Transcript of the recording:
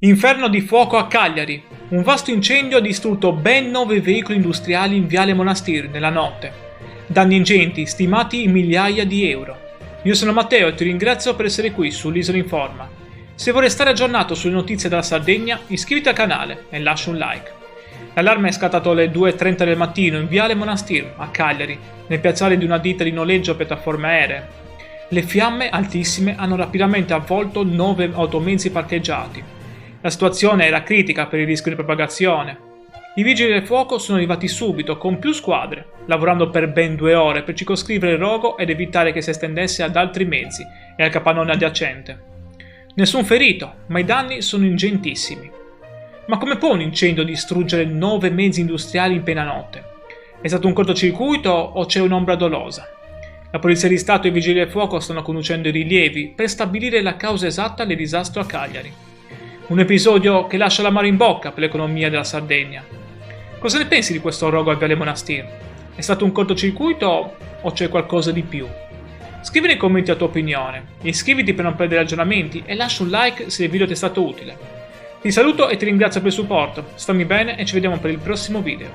Inferno di fuoco a Cagliari. Un vasto incendio ha distrutto ben 9 veicoli industriali in Viale Monastir nella notte. Danni ingenti, stimati in migliaia di euro. Io sono Matteo e ti ringrazio per essere qui sull'Isola Informa. Se vuoi restare aggiornato sulle notizie della Sardegna, iscriviti al canale e lascia un like. L'allarme è scattato alle 2:30 del mattino in Viale Monastir, a Cagliari, nel piazzale di una ditta di noleggio piattaforme aeree. Le fiamme altissime hanno rapidamente avvolto 9 automezzi parcheggiati. La situazione era critica per il rischio di propagazione. I vigili del fuoco sono arrivati subito con più squadre, lavorando per ben 2 ore per circoscrivere il rogo ed evitare che si estendesse ad altri mezzi e al capannone adiacente. Nessun ferito, ma i danni sono ingentissimi. Ma come può un incendio distruggere 9 mezzi industriali in piena notte? È stato un cortocircuito o c'è un'ombra dolosa? La Polizia di Stato e i Vigili del Fuoco stanno conducendo i rilievi per stabilire la causa esatta del disastro a Cagliari. Un episodio che lascia l'amaro in bocca per l'economia della Sardegna. Cosa ne pensi di questo rogo a Viale Monastir? È stato un cortocircuito o c'è qualcosa di più? Scrivi nei commenti la tua opinione, iscriviti per non perdere aggiornamenti e lascia un like se il video ti è stato utile. Ti saluto e ti ringrazio per il supporto, stammi bene e ci vediamo per il prossimo video.